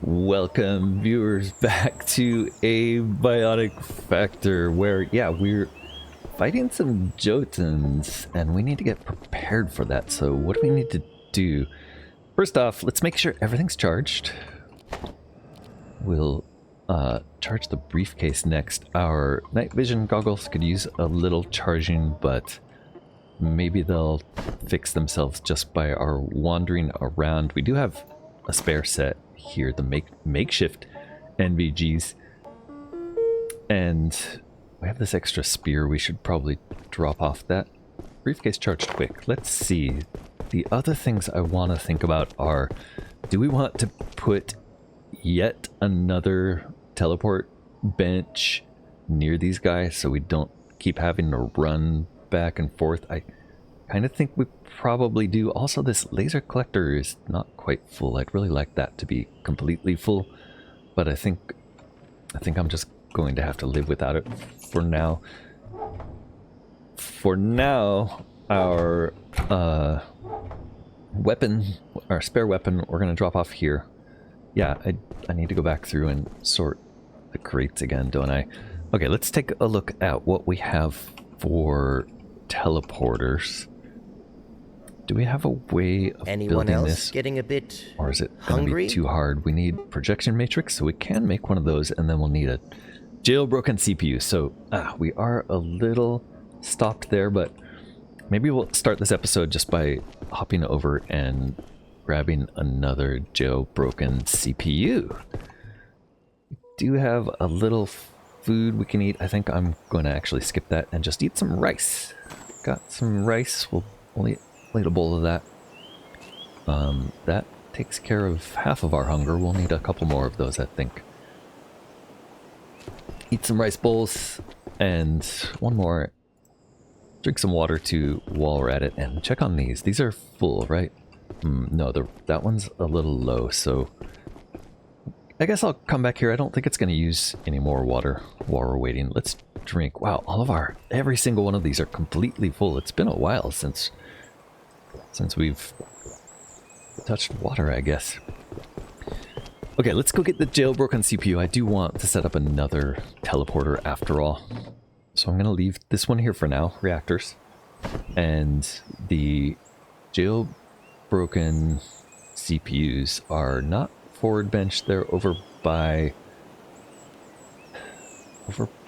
Welcome viewers back to Abiotic Factor, where we're fighting some Jotuns and we need to get prepared for that. So what do we need to do? First off, let's make sure everything's charged. We'll charge the briefcase next. Our night vision goggles could use a little charging, but maybe they'll fix themselves just by our wandering around. We do have a spare set here, the makeshift NVGs, and we have this extra spear. We should probably drop off that briefcase charged quick. Let's see. The other things I want to think about are, do we want to put yet another teleport bench near these guys so we don't keep having to run back and forth? I kind of think we probably do. Also, this laser collector is not quite full. I'd really like that to be completely full, but I think I'm just going to have to live without it for now. For now, our weapon, our spare weapon, we're going to drop off here. Yeah, I need to go back through and sort the crates again, don't I? Okay, let's take a look at what we have for teleporters. Do we have a way of building this? Getting a bit or is it going to be too hard? We need projection matrix, so we can make one of those, and then we'll need a jailbroken CPU. So we are a little stopped there, but maybe we'll start this episode just by hopping over and grabbing another jailbroken CPU. We do have a little food we can eat. I think I'm going to actually skip that and just eat some rice. Got some rice. We'll eat a bowl of that. That takes care of half of our hunger. We'll need a couple more of those, I think. Eat some rice bowls and one more. Drink some water too while we're at it, and check on these. These are full, right? No, that one's a little low, so I guess I'll come back here. I don't think it's going to use any more water while we're waiting. Let's drink. Wow, every single one of these are completely full. It's been a while since we've touched water, I guess. Okay, let's go get the jailbroken CPU. I do want to set up another teleporter after all. So I'm going to leave this one here for now, reactors. And the jailbroken CPUs are not forward bench. They're over by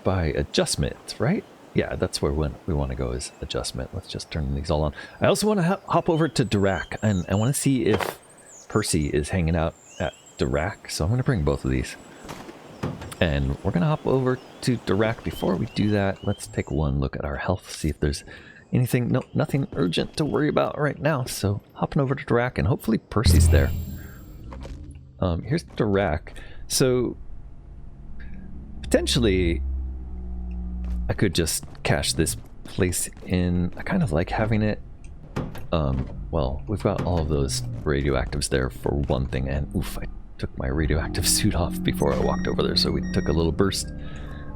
adjustment, right? Yeah, that's where we want to go, is adjustment. Let's just turn these all on. I also want to hop over to Dirac, and I want to see if Percy is hanging out at Dirac. So I'm going to bring both of these. And we're going to hop over to Dirac. Before we do that, let's take one look at our health, see if there's anything. No, nothing urgent to worry about right now. So hopping over to Dirac, and hopefully Percy's there. Here's Dirac. So potentially I could just cache this place in. I kind of like having it. Well, we've got all of those radioactives there for one thing, and oof, I took my radioactive suit off before I walked over there, so we took a little burst.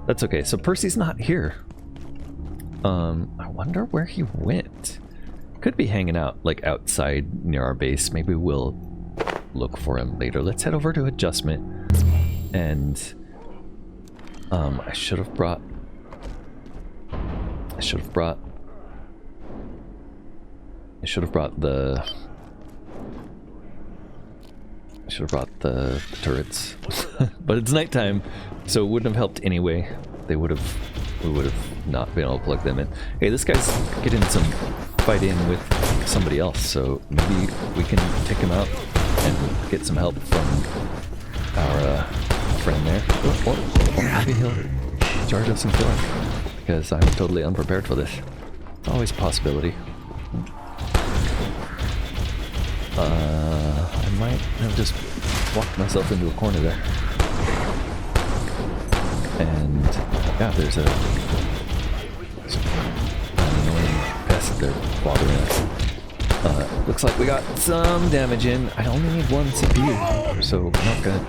That's okay. So Percy's not here. I wonder where he went. Could be hanging out like outside near our base. Maybe we'll look for him later. Let's head over to adjustment, and I should have brought the turrets. But it's nighttime, so it wouldn't have helped anyway. We would have not been able to plug them in. Hey, this guy's getting some fight in with somebody else, so maybe we can take him out and get some help from our friend there. Or maybe he'll charge us and kill him, because I'm totally unprepared for this. It's always a possibility. I might have just walked myself into a corner there. And yeah, there's an annoying pest there bothering us. Looks like we got some damage in. I only need one CPU, so I'm not gonna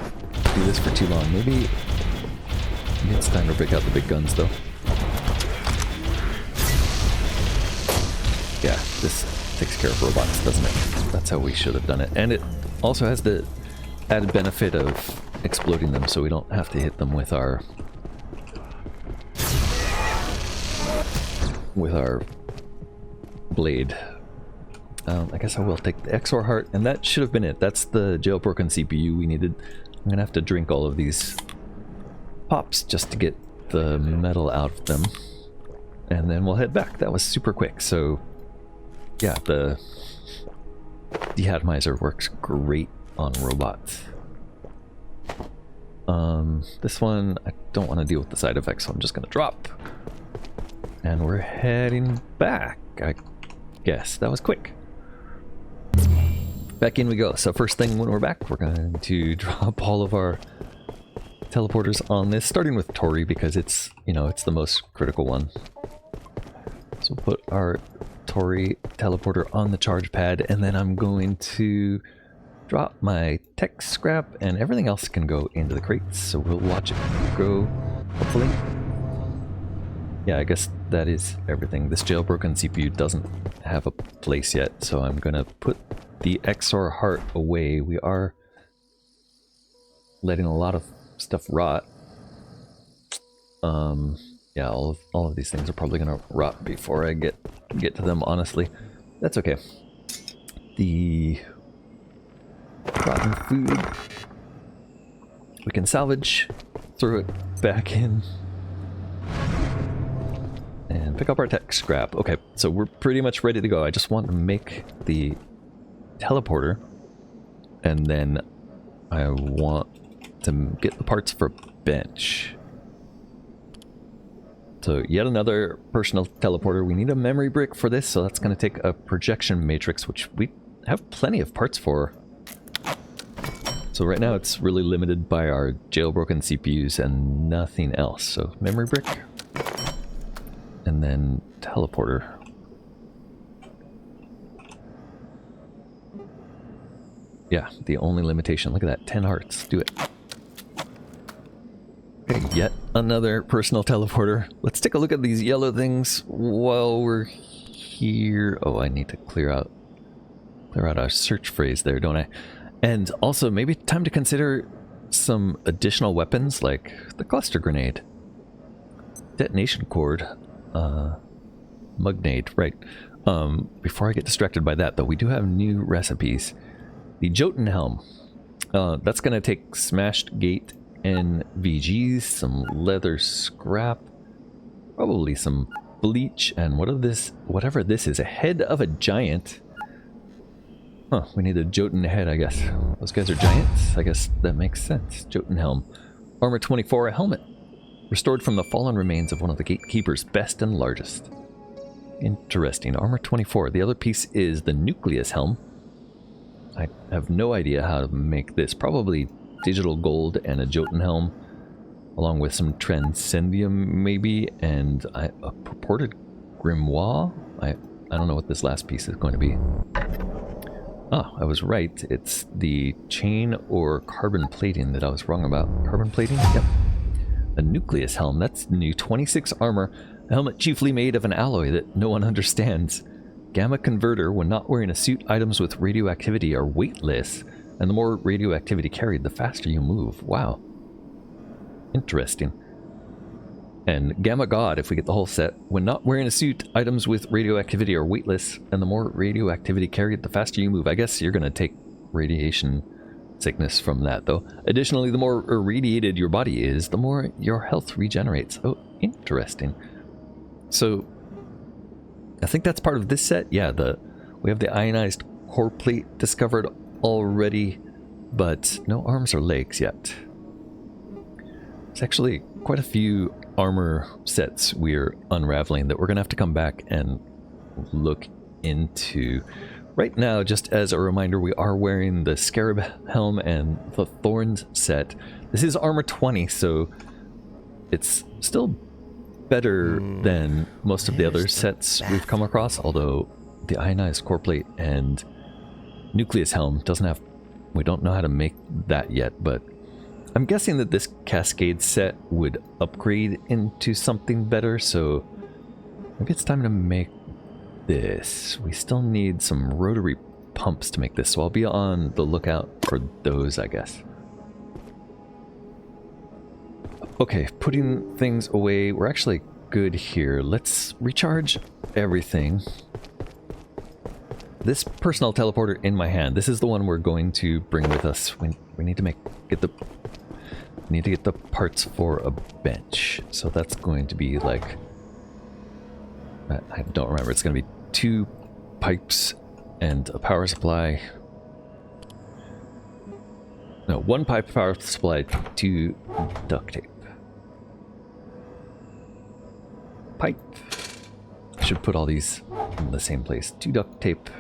do this for too long. Maybe it's time to break out the big guns, though. Yeah, this takes care of robots, doesn't it? That's how we should have done it. And it also has the added benefit of exploding them so we don't have to hit them with our blade. I guess I will take the XOR heart, and that should have been it. That's the jailbroken CPU we needed. I'm gonna have to drink all of these pops just to get the metal out of them, and then we'll head back. That was super quick. So yeah, the deatomizer works great on robots. This one, I don't want to deal with the side effects, so I'm just gonna drop. And we're heading back, I guess. That was quick. Back in we go. So first thing when we're back, we're going to drop all of our teleporters on this, starting with Tori because it's, you know, it's the most critical one. So we'll put our Tori teleporter on the charge pad, and then I'm going to drop my tech scrap, and everything else can go into the crates. So we'll watch it go, hopefully. Yeah, I guess that is everything. This jailbroken CPU doesn't have a place yet, so I'm gonna put the XOR heart away. We are letting a lot of stuff rot. Yeah, all of these things are probably gonna rot before I get to them, honestly. That's okay. The rotten food we can salvage, throw it back in, and pick up our tech scrap. Okay, so we're pretty much ready to go. I just want to make the teleporter, and then I want to get the parts for bench. So yet another personal teleporter. We need a memory brick for this, so that's going to take a projection matrix, which we have plenty of parts for. So right now it's really limited by our jailbroken CPUs and nothing else. So memory brick, and then teleporter. Yeah, the only limitation. Look at that, 10 hearts. Do it. Okay, yet another personal teleporter. Let's take a look at these yellow things while we're here. Oh, I need to clear out our search phrase there, don't I? And also, maybe time to consider some additional weapons like the cluster grenade, detonation cord, mugnade, right. Before I get distracted by that, though, we do have new recipes. The Jotun helm. That's going to take smashed gate NVGs, some leather scrap, probably some bleach, and whatever this is, a head of a giant. Huh, we need a Jotun head, I guess. Those guys are giants? I guess that makes sense. Jotun helm. Armor 24, a helmet. Restored from the fallen remains of one of the gatekeeper's best and largest. Interesting. Armor 24. The other piece is the nucleus helm. I have no idea how to make this. Probably digital gold and a Jotun helm, along with some transcendium maybe, and a purported grimoire. I don't know what this last piece is going to be. Oh, I was right. It's the chain or carbon plating that I was wrong about. Carbon plating? Yep. A nucleus helm. That's new. 26 armor. A helmet chiefly made of an alloy that no one understands. Gamma converter. When not wearing a suit, items with radioactivity are weightless. And the more radioactivity carried, the faster you move. Wow. Interesting. And Gamma God, if we get the whole set. When not wearing a suit, items with radioactivity are weightless, and the more radioactivity carried, the faster you move. I guess you're going to take radiation sickness from that, though. Additionally, the more irradiated your body is, the more your health regenerates. Oh, interesting. So, I think that's part of this set. Yeah, we have the ionized core plate discovered already, but no arms or legs yet. There's actually quite a few armor sets we're unraveling that we're gonna have to come back and look into. Right now, just as a reminder, we are wearing the Scarab helm and the Thorns set. This is armor 20, so it's still better than most of the other sets we've come across, although the ionized core plate and nucleus helm doesn't have, we don't know how to make that yet, but I'm guessing that this Cascade set would upgrade into something better, so maybe it's time to make this. We still need some rotary pumps to make this, so I'll be on the lookout for those, I guess. Okay, putting things away. We're actually good here. Let's recharge everything. This personnel teleporter in my hand. This is the one we're going to bring with us. We need to get the parts for a bench. So that's going to be like, I don't remember. It's going to be 2 pipes and a power supply. No, 1 pipe, power supply, 2 duct tape. Pipe. I should put all these in the same place. 2 duct tape.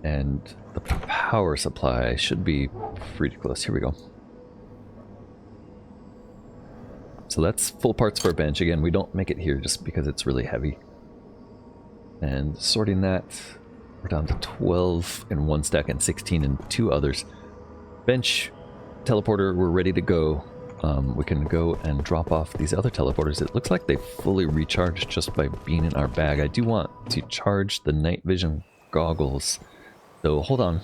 And the power supply should be pretty close. Here we go. So that's full parts for a bench. Again, we don't make it here just because it's really heavy. And sorting that, we're down to 12 in 1 stack and 16 in 2 others. Bench, teleporter, we're ready to go. We can go and drop off these other teleporters. It looks like they fully recharged just by being in our bag. I do want to charge the night vision goggles. So hold on.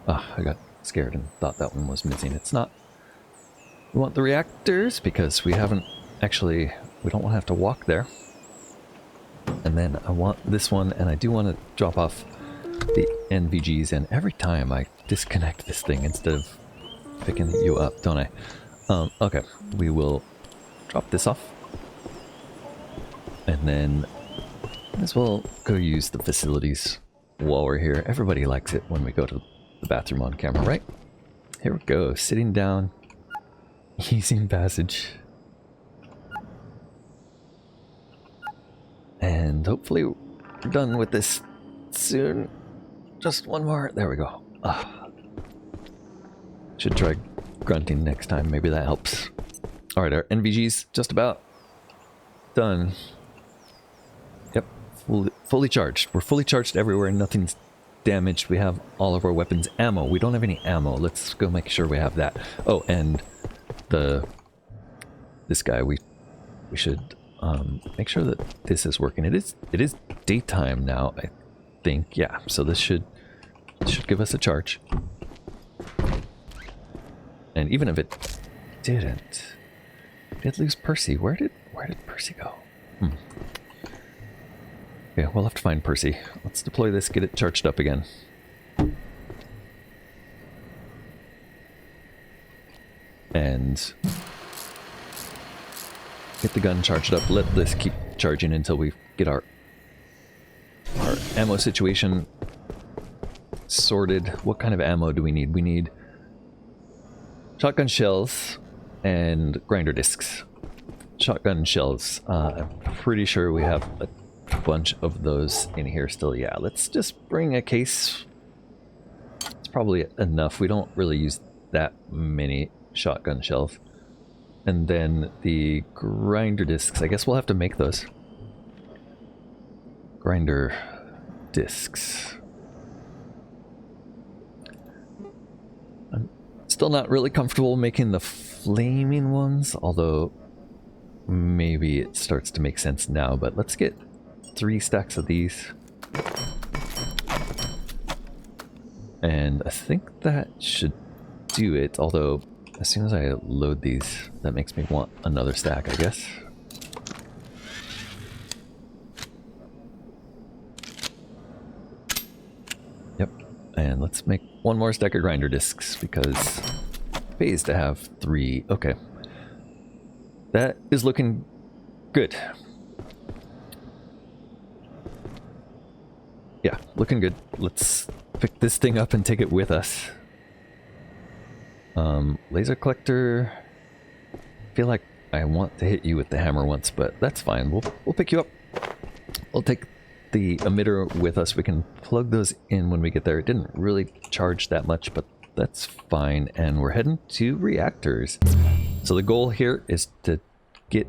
I got scared and thought that one was missing. It's not. We want the reactors because we don't want to have to walk there. And then I want this one, and I do want to drop off the NVGs, and every time I disconnect this thing instead of picking you up, don't I? Okay, we will drop this off. And then as well go use the facilities while we're here. Everybody likes it when we go to the bathroom on camera, right? Here we go, sitting down, using passage. And hopefully we're done with this soon. Just one more, there we go. Should try grunting next time, maybe that helps. Alright, our NVG's just about done. Yep, fully charged. We're fully charged everywhere, nothing's damaged. We have all of our weapons. Ammo, we don't have any ammo. Let's go make sure we have that. Oh, and this guy, we should make sure that this is working. It is daytime now, I think. Yeah, so this should give us a charge. And even if it didn't, did lose Percy. Where did Percy go? Okay, we'll have to find Percy. Let's deploy this, get it charged up again. And get the gun charged up. Let this keep charging until we get our ammo situation sorted. What kind of ammo do we need? We need shotgun shells and grinder discs. Shotgun shells. I'm pretty sure we have a bunch of those in here still. Yeah, let's just bring a case. It's probably enough. We don't really use that many shotgun shells. And then the grinder discs. I guess we'll have to make those. Grinder discs. I'm still not really comfortable making the flaming ones, although maybe it starts to make sense now. But let's get 3 stacks of these. And I think that should do it, although as soon as I load these, that makes me want another stack, I guess. Yep, and let's make 1 more stack of grinder discs because it pays to have 3. Okay. That is looking good. Yeah, looking good. Let's pick this thing up and take it with us. Laser collector. I feel like I want to hit you with the hammer once, but that's fine. We'll pick you up. We'll take the emitter with us. We can plug those in when we get there. It didn't really charge that much, but that's fine. And we're heading to reactors. So the goal here is to get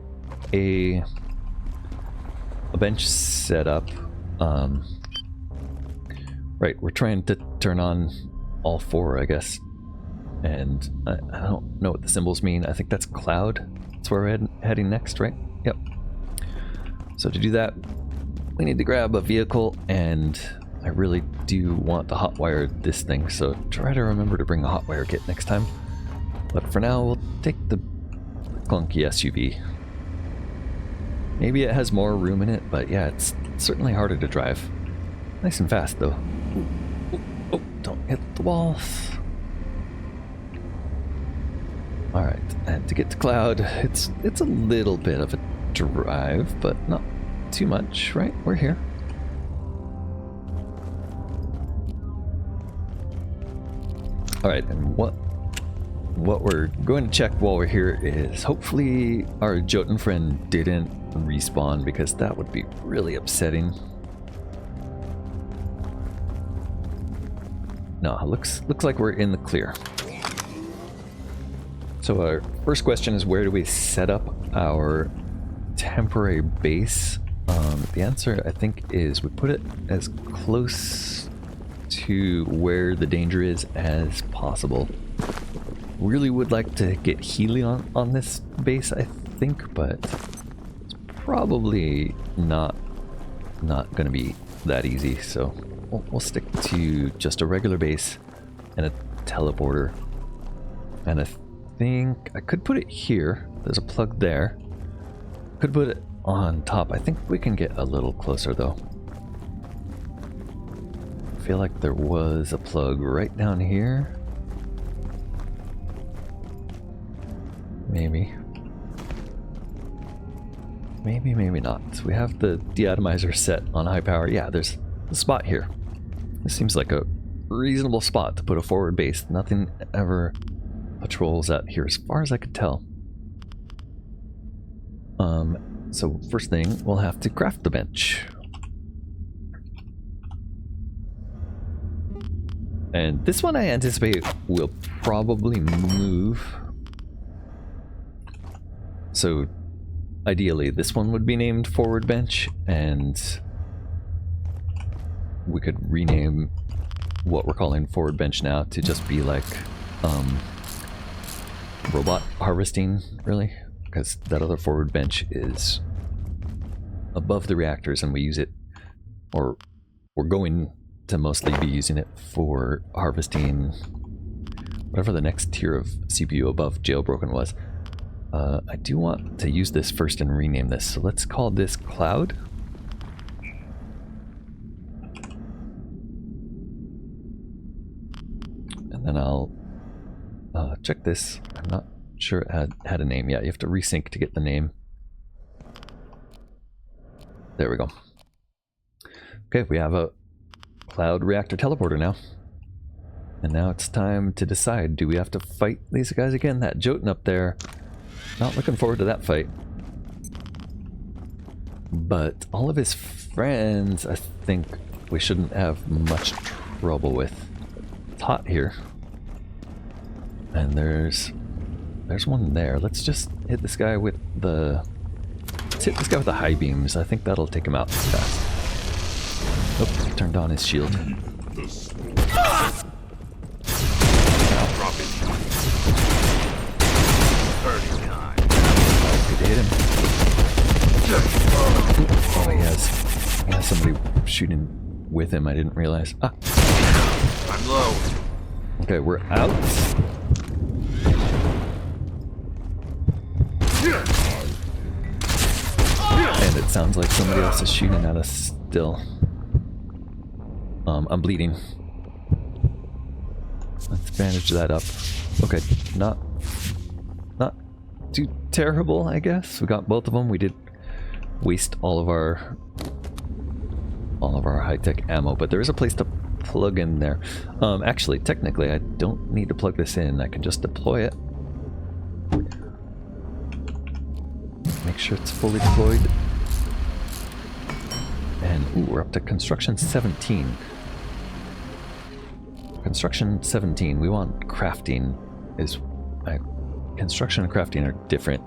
a bench set up. Right, we're trying to turn on all 4, I guess. And I don't know what the symbols mean. I think that's Cloud. That's where we're heading next, right? Yep. So to do that, we need to grab a vehicle, and I really do want to hotwire this thing, so try to remember to bring a hotwire kit next time. But for now, we'll take the clunky SUV. Maybe it has more room in it, but yeah, it's certainly harder to drive. Nice and fast, though. Oh, don't hit the walls. Alright, and to get to Cloud, it's a little bit of a drive, but not too much, right? We're here. Alright, and what we're going to check while we're here is hopefully our Jotun friend didn't respawn, because that would be really upsetting. No, looks like we're in the clear. So our first question is, where do we set up our temporary base? The answer, I think, is we put it as close to where the danger is as possible. Really would like to get Helion on this base, I think, but it's probably not going to be that easy. So we'll stick to just a regular base and a teleporter. And I think I could put it here. There's a plug there. Could put it on top. I think we can get a little closer though. I feel like there was a plug right down here. Maybe. Maybe not. We have the deatomizer set on high power. Yeah, there's a spot here. This seems like a reasonable spot to put a forward base. Nothing ever patrols out here as far as I could tell. So first thing, we'll have to craft the bench. And this one I anticipate will probably move. So ideally this one would be named forward bench, and we could rename what we're calling forward bench now to just be like robot harvesting, really, because that other forward bench is above the reactors and we use it, or we're going to mostly be using it for harvesting whatever the next tier of CPU above jailbroken was. I do want to use this first and rename this, so let's call this Cloud. And then I'll check this. I'm not sure it had a name yet. You have to resync to get the name. There we go. Okay, we have a Cloud Reactor teleporter now. And now it's time to decide, do we have to fight these guys again? That Jotun up there, not looking forward to that fight. But all of his friends, I think we shouldn't have much trouble with. It's hot here. And there's one there. Let's just hit this guy with the... Let's hit this guy with the high beams. I think that'll take him out fast. Oh, turned on his shield. Could hit him. Oh, he has somebody shooting with him. I didn't realize. Ah. I'm low. Okay, we're out. And it sounds like somebody else is shooting at us still. I'm bleeding. Let's bandage that up. Okay, not too terrible, I guess. We got both of them. We did waste all of our high-tech ammo, but there is a place to plug in there. Actually, technically, I don't need to plug this in. I can just deploy it. Make sure it's fully deployed. And ooh, we're up to construction 17. Construction 17. We want crafting. Construction and crafting are different.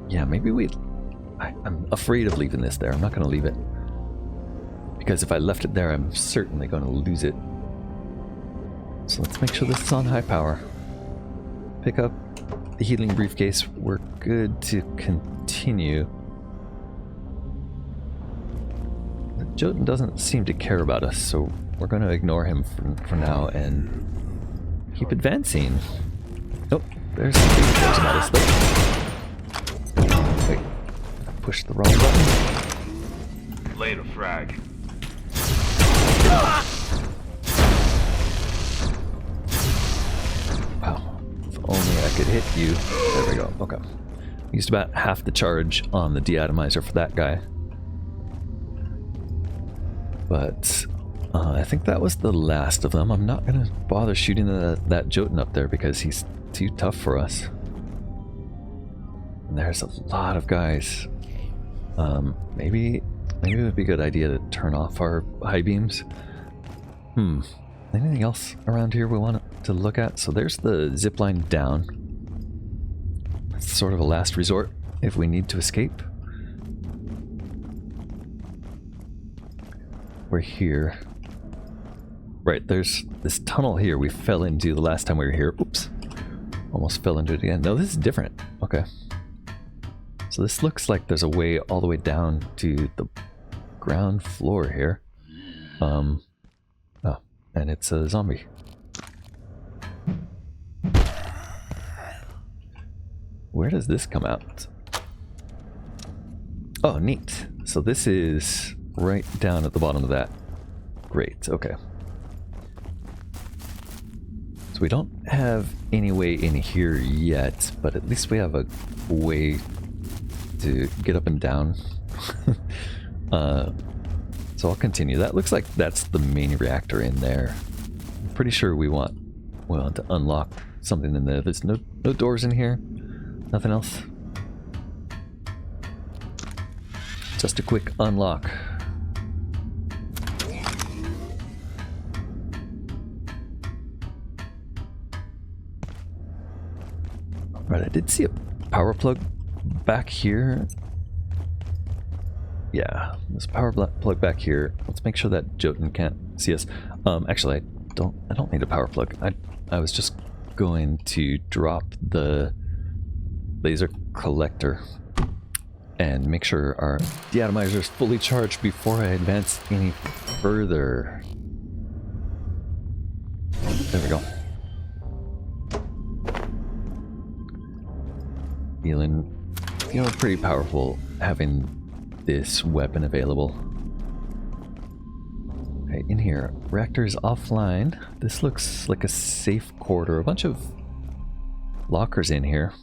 Yeah, maybe I'm afraid of leaving this there. I'm not going to leave it, because if I left it there, I'm certainly going to lose it. So let's make sure this is on high power. Pick up the healing briefcase, we're good to continue. The Jotun doesn't seem to care about us, so we're going to ignore him for now and keep advancing. Oh, there's something that cares about us though. Wait, push the wrong button. Later, frag. Wow, if only I could hit you. There we go, okay. Used about half the charge on the deatomizer for that guy. But I think that was the last of them. I'm not gonna bother shooting that Jotun up there because he's too tough for us. And there's a lot of guys. Maybe it would be a good idea to turn off our high beams. Anything else around here we want to look at? So there's the zip line down. It's sort of a last resort if we need to escape. We're here. Right, there's this tunnel here we fell into the last time we were here. Oops. Almost fell into it again. No, this is different. Okay. So this looks like there's a way all the way down to the ground floor here. Oh, and it's a zombie. Where does this come out? Oh, neat. So this is right down at the bottom of that. Great, okay. So we don't have any way in here yet, but at least we have a way to get up and down. So I'll continue. That looks like that's the main reactor in there. I'm pretty sure we want to unlock something in there. There's no doors in here. Nothing else. Just a quick unlock. Right, I did see a power plug back here. Yeah, there's a power plug back here. Let's make sure that Jotun can't see us. Actually, I don't need a power plug. I was just going to drop the laser collector and make sure our deatomizer is fully charged before I advance any further. There we go. Feeling pretty powerful having this weapon available. Okay, in here, reactor is offline. This looks like a safe corridor. A bunch of lockers in here.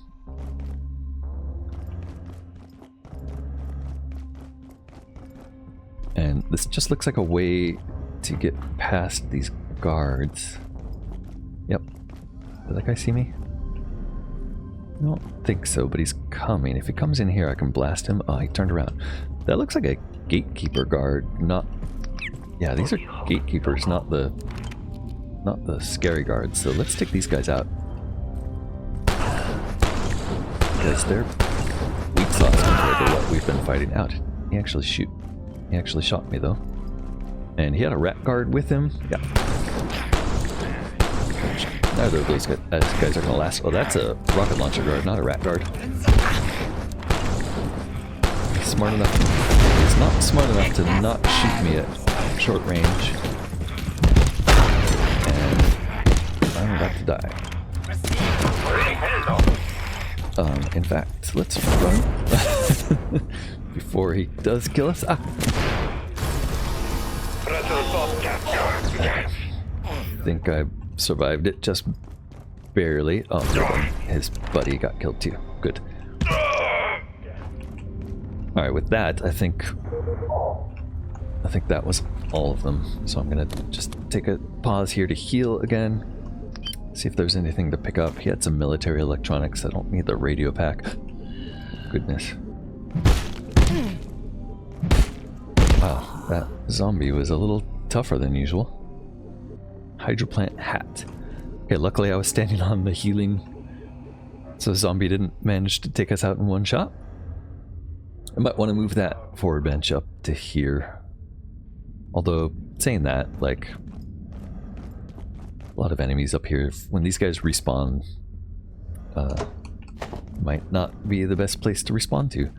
And this just looks like a way to get past these guards. Yep. Did that guy see me? I don't think so, but he's coming. If he comes in here, I can blast him. Oh, he turned around. That looks like a gatekeeper guard, not... Yeah, these are gatekeepers, not the scary guards. So let's take these guys out. Because they're weak sauce compared to what we've been fighting out. He actually shot me though. And he had a rat guard with him. Yeah. Neither of those guys are gonna last. Oh, that's a rocket launcher guard, not a rat guard. He's smart enough. He's not smart enough to not shoot me at short range. And I'm about to die. In fact, let's run before he does kill us. Ah. I think I survived it just barely. Oh, his buddy got killed too. Good. Alright, with that, I think that was all of them. So I'm gonna just take a pause here to heal again. See if there's anything to pick up. He had some military electronics. I don't need the radio pack. Goodness. Wow, that zombie was a little tougher than usual. Hydroplant hat. Okay, luckily I was standing on the healing, so zombie didn't manage to take us out in one shot. I might want to move that forward bench up to here. Although, saying that, like, a lot of enemies up here. When these guys respawn, might not be the best place to respond to.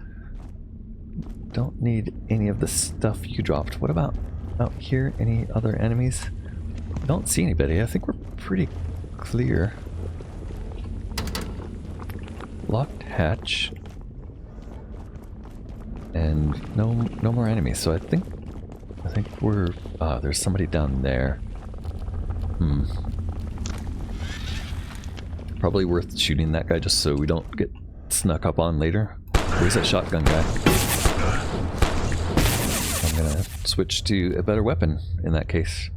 Don't need any of the stuff you dropped. What about out here? Any other enemies? Don't see anybody. I think we're pretty clear. Locked hatch. And no more enemies. So I think we're there's somebody down there. Probably worth shooting that guy just so we don't get snuck up on later. Where's that shotgun guy? I'm gonna switch to a better weapon in that case.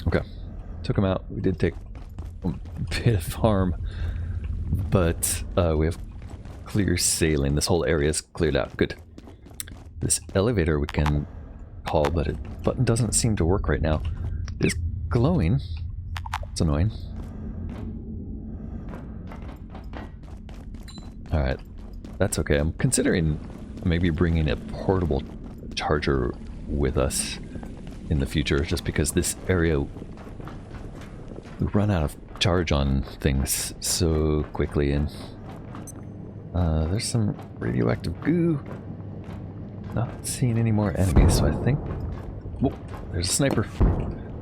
Okay, took him out. We did take a bit of harm, but we have clear sailing. This whole area is cleared out. Good. This elevator we can call, but the button doesn't seem to work right now. It's glowing. It's annoying. Alright, that's okay. I'm considering maybe bringing a portable charger with us in the future, just because this area we run out of charge on things so quickly. And there's some radioactive goo. Not seeing any more enemies, so I think... Whoa, there's a sniper.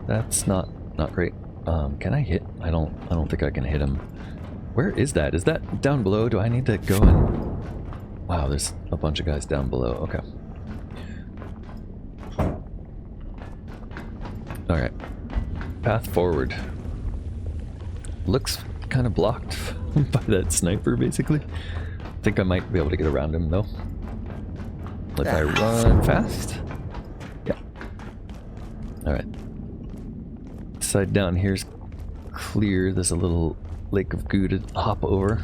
That's not great. Can I hit? I don't think I can hit him. Where is that? Is that down below? Do I need to go and... Wow, there's a bunch of guys down below. Okay. Alright. Path forward. Looks kind of blocked by that sniper, basically. I think I might be able to get around him, though. If I run fast? Yeah. Alright. Side down here's clear. There's a little lake of goo to hop over.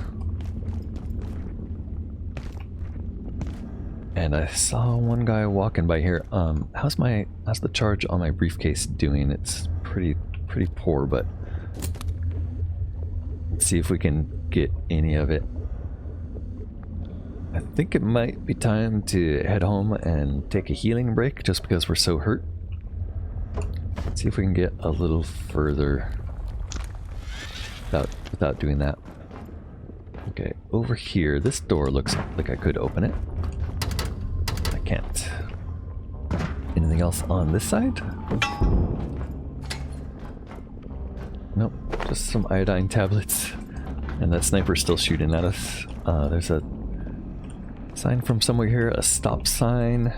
And I saw one guy walking by here. How's the charge on my briefcase doing? It's pretty poor, but let's see if we can get any of it. I think it might be time to head home and take a healing break just because we're so hurt. Let's see if we can get a little further without doing that. Okay, over here, this door looks like I could open it. I can't. Anything else on this side? Nope, just some iodine tablets. And that sniper's still shooting at us. There's a sign from somewhere here, a stop sign.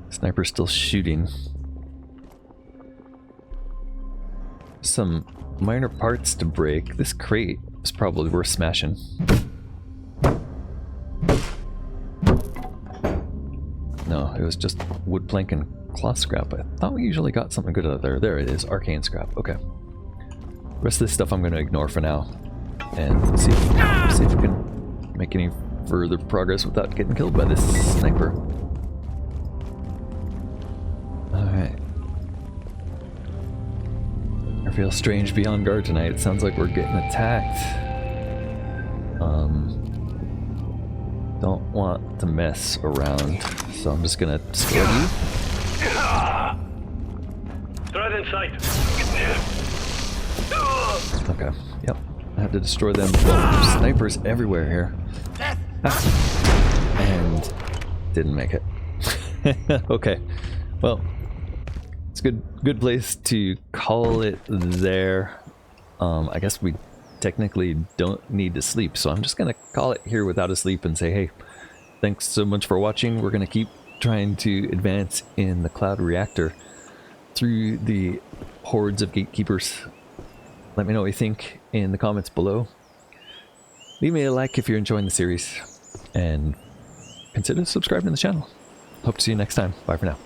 Sniper's still shooting. Some minor parts to break. This crate is probably worth smashing. No, it was just wood plank and cloth scrap. I thought we usually got something good out of there. There it is, arcane scrap. Okay. The rest of this stuff I'm going to ignore for now. And see if we can make any further progress without getting killed by this sniper. Alright. I feel strange be on guard tonight. It sounds like we're getting attacked. Don't want to mess around, so I'm just gonna scare you. Threat in sight. Okay, yep. I had to destroy them. Oh, snipers everywhere here. And didn't make it. Okay, well, it's a good place to call it there. I guess we technically don't need to sleep, so I'm just gonna call it here without a sleep and say, hey, thanks so much for watching. We're gonna keep trying to advance in the Cloud Reactor through the hordes of gatekeepers. Let me know what you think in the comments below. Leave me a like if you're enjoying the series, and consider subscribing to the channel. Hope to see you next time. Bye for now.